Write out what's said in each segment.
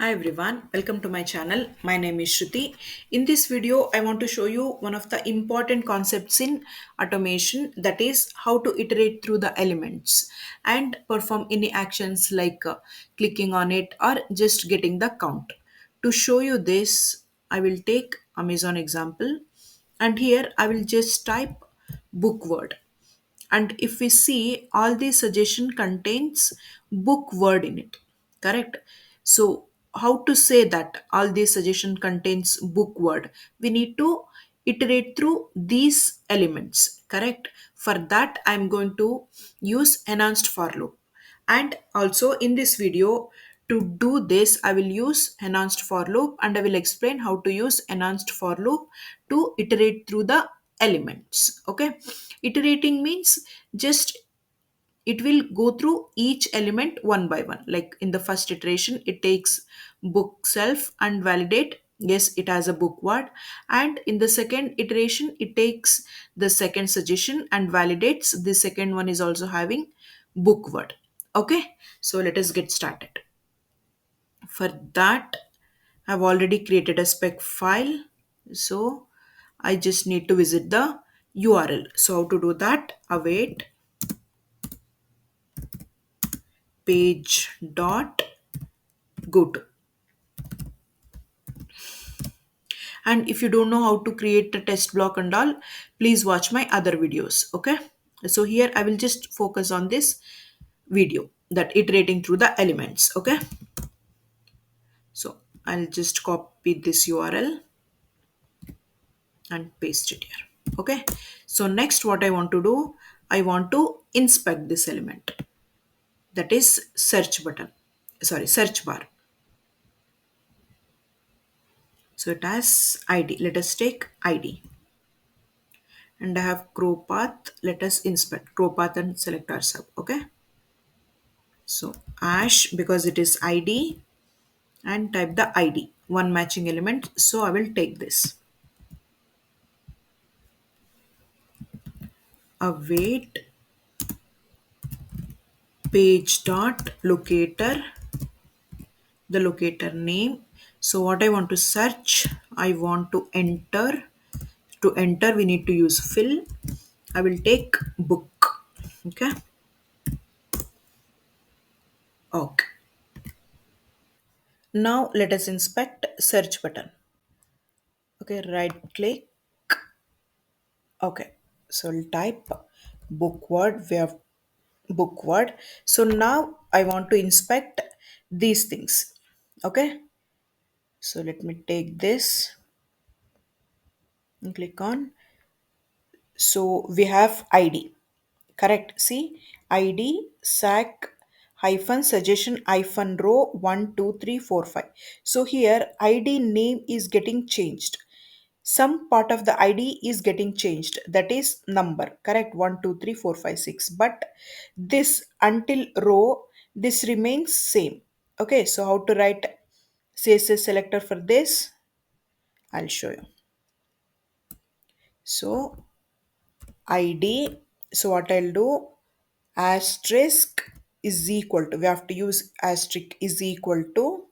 Hi everyone, welcome to my channel. My name is Shruti. In this video, I want to show you one of the important concepts in automation, that is how to iterate through the elements and perform any actions like clicking on it or just getting the count. To show you this, I will take Amazon example, and here I will just type book word, and if we see, all the suggestion contains book word in it, correct? So how to say that all the suggestion contains book word? We need to iterate through these elements, correct? For that, I'm going to use enhanced for loop. And also in this video, to do this, I will use enhanced for loop, and I will explain how to use enhanced for loop to iterate through the elements. Okay, iterating means just it will go through each element one by one. Like in the first iteration, it takes book self and validate yes it has a book word, and in the second iteration it takes the second suggestion and validates the second one is also having book word. Okay, so let us get started. For that, I've already created a spec file, so I just need to visit the URL. So how to do that? Await page dot go to. And if you don't know how to create a test block and all, please watch my other videos. Okay, so here I will just focus on this video, that iterating through the elements. Okay, so I'll just copy this URL and paste it here. Okay, so next what I want to do, I want to inspect this element, that is search button, sorry, search bar. So it has ID. Let us take ID, and I have crow path. Let us inspect crow path and select our sub. Okay, so ash, because it is ID, and type the ID, one matching element. So I will take this. Await page dot locator, the locator name. So what I want to search, I want to enter. To enter, we need to use fill. I will take book. Okay. Okay. Now let us inspect search button. Okay, right click. Okay. So I'll type book word. We have book word. So now I want to inspect these things. Okay. So let me take this and click on. So we have ID. Correct. See, ID sac hyphen suggestion hyphen row 1 2 3 4 5. So here ID name is getting changed. Some part of the ID is getting changed. That is number. Correct. 1 2 3 4 5 6. But this until row, this remains same. Okay. So how to write CSS selector for this? I'll show you. So ID. So what I'll do, asterisk is equal to, we have to use asterisk is equal to,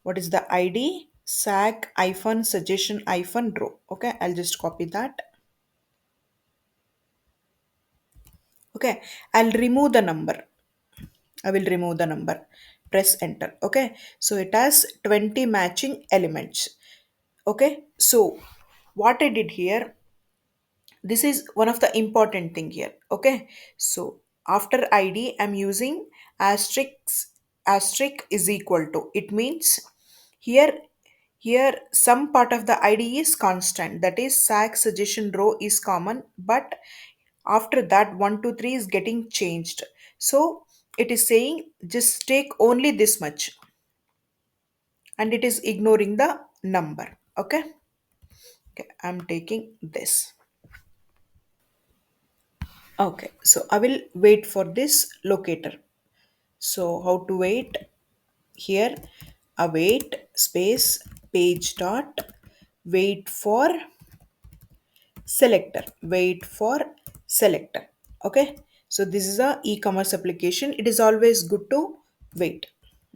what is the ID? Sag hyphen suggestion hyphen row. Okay, I'll just copy that. Okay, I'll remove the number. I will remove the number. Press enter. Okay, so it has 20 matching elements. Okay, so what I did here, this is one of the important thing here. Okay, so after ID I'm using asterisk is equal to, it means here some part of the id is constant, that is sag suggestion row is common, but after that 1 2 3 is getting changed. So it is saying just take only this much, and it is ignoring the number. Okay, okay, I'm taking this. Okay, so I will wait for this locator. So how to wait? Here, await space page dot wait for selector. Wait for selector. Okay, so this is a e-commerce application. It is always good to wait.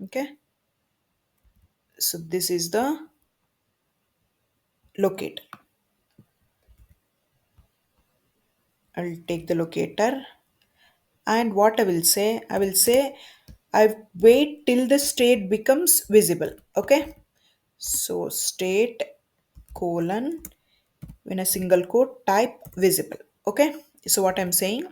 Okay. So this is the locator. I'll take the locator, and what I will say I wait till the state becomes visible. Okay, so state colon in a single quote type visible. Okay, so what I'm saying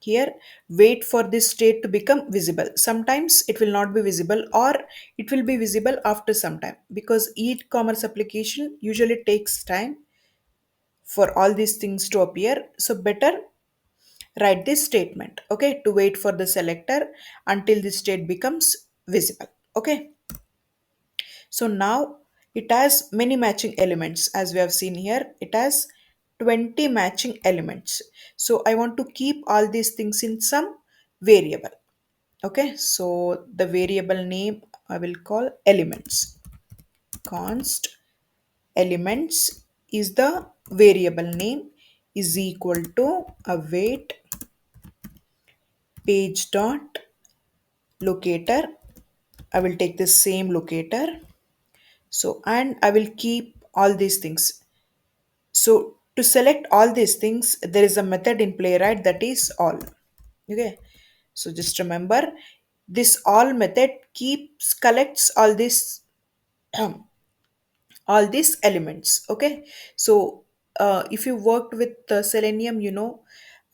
here, wait for this state to become visible. Sometimes it will not be visible, or it will be visible after some time, because e-commerce application usually takes time for all these things to appear. So better write this statement, okay, to wait for the selector until the state becomes visible. Okay, so now it has many matching elements. As we have seen here, it has 20 matching elements. So I want to keep all these things in some variable. Okay, so the variable name I will call elements. Const elements is the variable name, is equal to await page dot locator. I will take the same locator. So, and I will keep all these things. So to select all these things, there is a method in Playwright that is all. Okay. So just remember, this all method keeps collects all these elements. Okay, so if you worked with selenium, you know,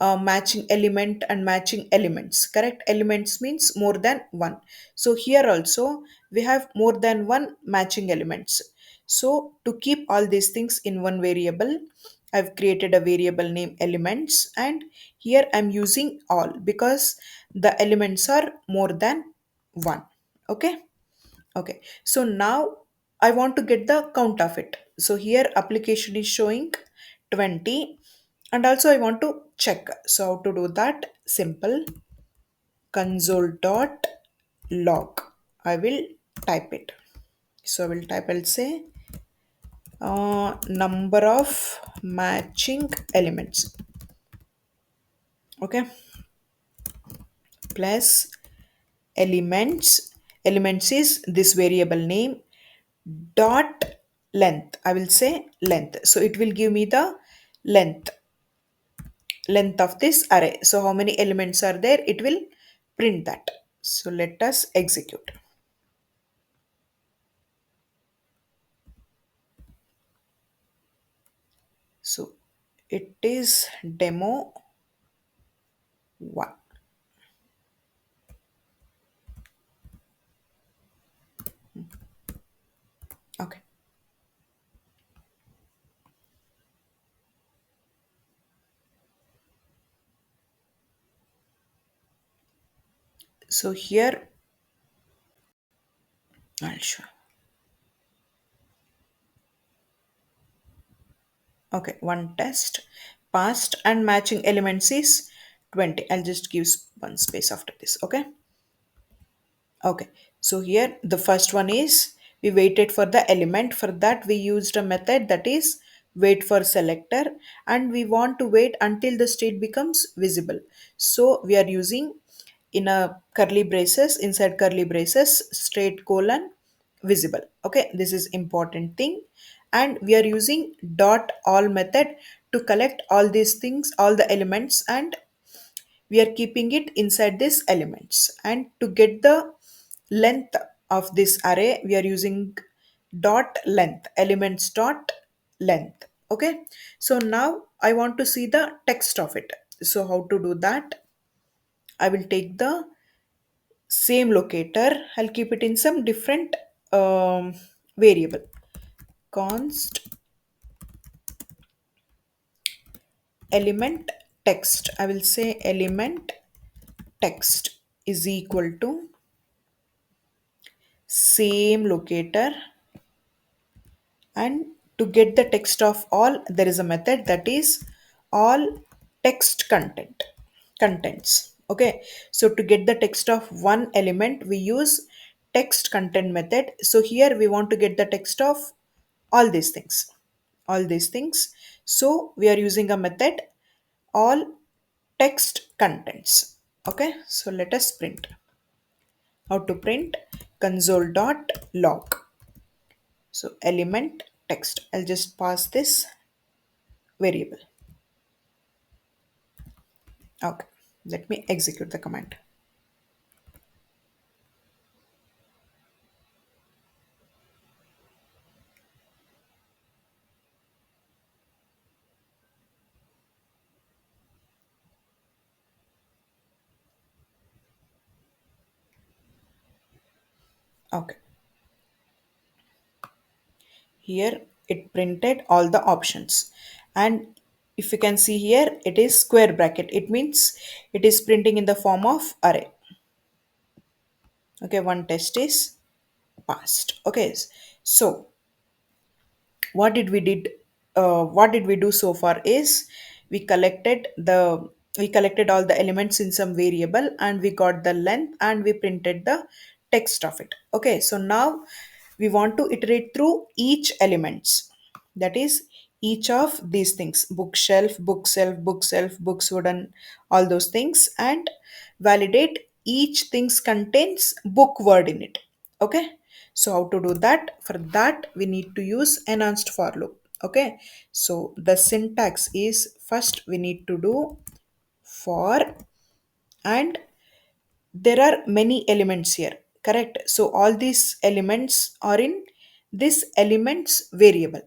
matching element and matching elements, correct? Elements means more than one. So here also we have more than one matching elements. So to keep all these things in one variable, I've created a variable name elements, and here I'm using all because the elements are more than one. Okay. Okay, so now I want to get the count of it. So here application is showing 20, and also I want to check. So how to do that? Simple, console dot log. I will type it. So I will type, I'll say number of matching elements. Okay, plus elements. Elements is this variable name dot length. I will say length. So it will give me the length length of this array. So how many elements are there? It will print that. So let us execute. So it is demo 1. Okay. So here I'll show. Okay, one test passed, and matching elements is 20. I'll just give one space after this. Okay. Okay, so here the first one is we waited for the element. For that, we used a method that is wait for selector, and we want to wait until the state becomes visible. So we are using in a curly braces, inside curly braces, straight colon visible. Okay, this is important thing, and we are using dot all method to collect all these things, all the elements, and we are keeping it inside these elements. And to get the length of this array, we are using dot length, elements dot length. Okay, so now I want to see the text of it. So how to do that? I will take the same locator, I'll keep it in some different variable. Const element text, I will say element text is equal to same locator, and to get the text of all, there is a method that is all text contents. Okay, so to get the text of one element, we use text content method. So here we want to get the text of all these things, all these things. So we are using a method all text contents. Okay, so let us print. How to print? Console dot log. So element text, I'll just pass this variable. Okay, let me execute the command. Okay, here it printed all the options, and if you can see here it is square bracket, it means it is printing in the form of array. Okay, one test is passed. Okay, so what did we do so far is we collected the we collected all the elements in some variable, and we got the length, and we printed the text of it. Okay, so now we want to iterate through each elements, that is each of these things: bookshelf, bookshelf, books wooden, all those things, and validate each things contains book word in it. Okay, so how to do that? For that we need to use enhanced for loop. Okay, so the syntax is, first we need to do for, and there are many elements here, correct? So all these elements are in this elements variable.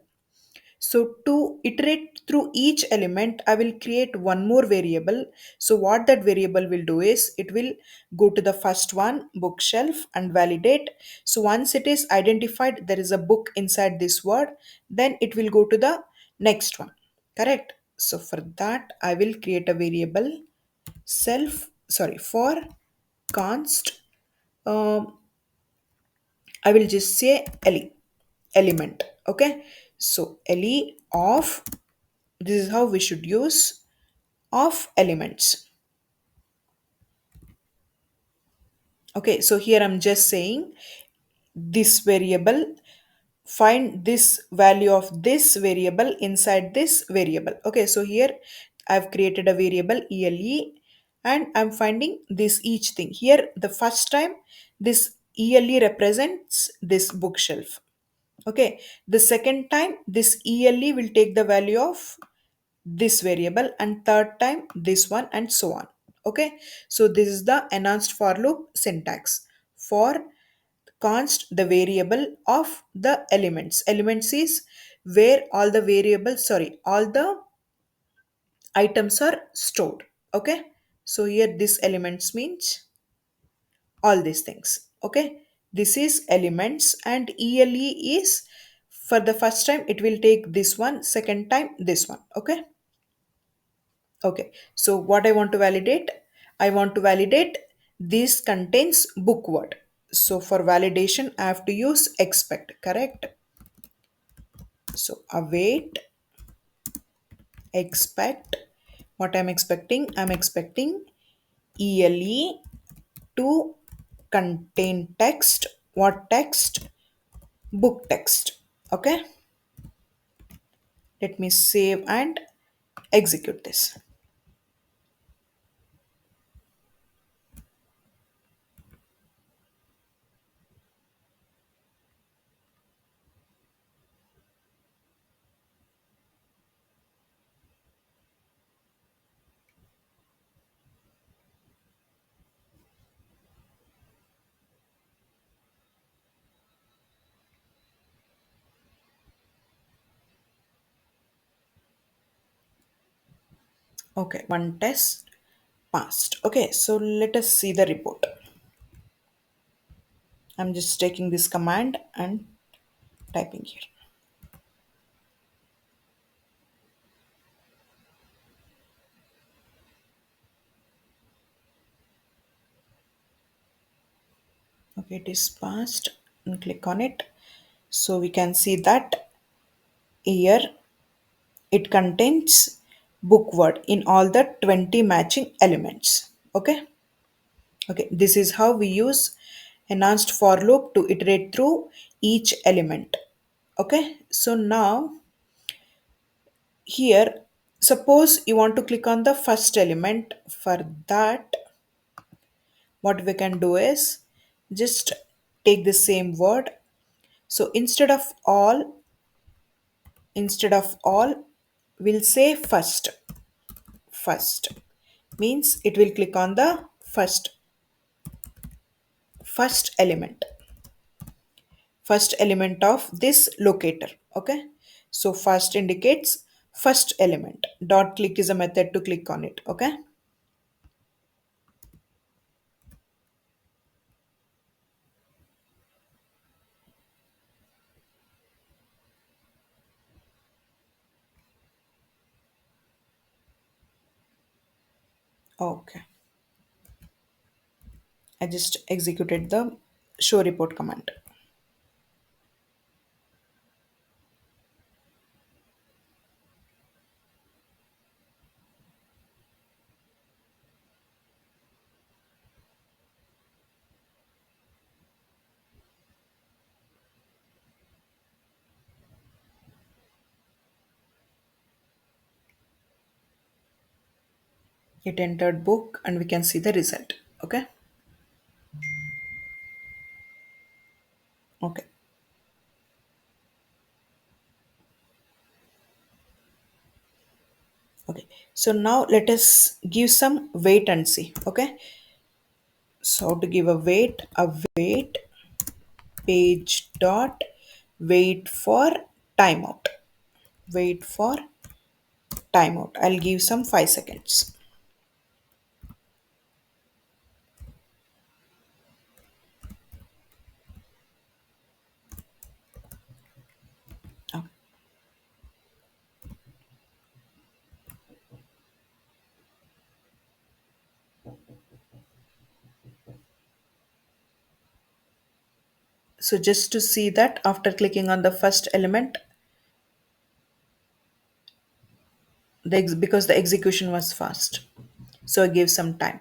So to iterate through each element, I will create one more variable. So what that variable will do is it will go to the first one, bookshelf, and validate. So once it is identified there is a book inside this word, then it will go to the next one. Correct? So for that, I will create a variable for const. Um, I will just say element. Okay. So ele of, this is how we should use of elements. Okay, so here I'm just saying this variable, find this value of this variable inside this variable. Okay, so here I've created a variable ele, and I'm finding this each thing. Here the first time this ele represents this bookshelf. Okay, the second time this ele will take the value of this variable, and third time this one, and so on. Okay, so this is the enhanced for loop syntax. For const the variable of the elements is where all the variables, sorry, all the items are stored. Okay, so here this elements means all these things. Okay, this is elements, and ele is for the first time it will take this one, second time this one. Okay. Okay, so what I want to validate? I want to validate this contains book word. So for validation, I have to use expect, correct? So await, expect. What I'm expecting? I'm expecting ELE to contain text. What text? Book text. Okay, let me save and execute this. Okay, one test passed. Okay, so let us see the report. I'm just taking this command and typing here. Okay, it is passed, and click on it. So we can see that here it contains book word in all the 20 matching elements. Okay. Okay, this is how we use enhanced for loop to iterate through each element. Okay, so now here, suppose you want to click on the first element. For that, what we can do is just take the same word, So instead of all we'll say first means it will click on the first element of this locator. Okay, so first indicates first element. Dot click is a method to click on it. Okay. Okay, I just executed the show report command. It entered book and we can see the result. Okay. Okay. Okay, so now let us give some weight and see. Okay, so to give a weight page dot wait for timeout. Wait for timeout. I'll give some 5 seconds. Oh, so just to see that after clicking on the first element, because the execution was fast, so I gave some time.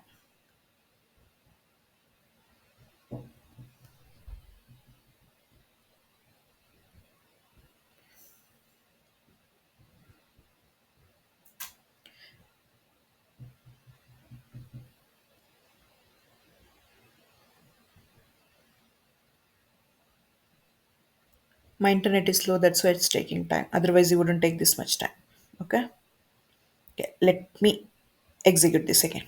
My internet is slow, that's why it's taking time. Otherwise, it wouldn't take this much time. Okay. Okay, let me execute this again.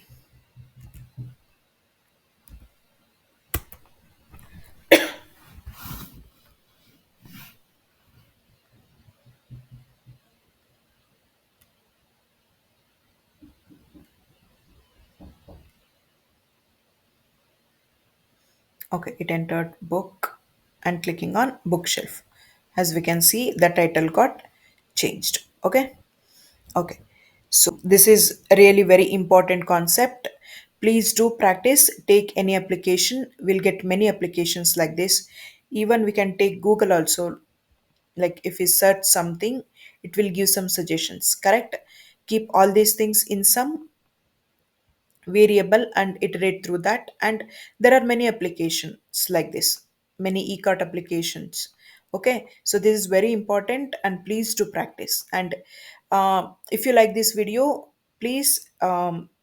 Okay, it entered book and clicking on bookshelf. As we can see, the title got changed. Okay, okay. So this is a really very important concept. Please do practice. Take any application. We'll get many applications like this. Even we can take Google also. Like if we search something, it will give some suggestions. Correct. Keep all these things in some variable and iterate through that, and there are many applications like this, many e-cart applications. Okay, so this is very important and please do practice. And if you like this video, please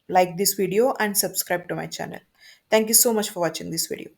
like this video and subscribe to my channel. Thank you so much for watching this video.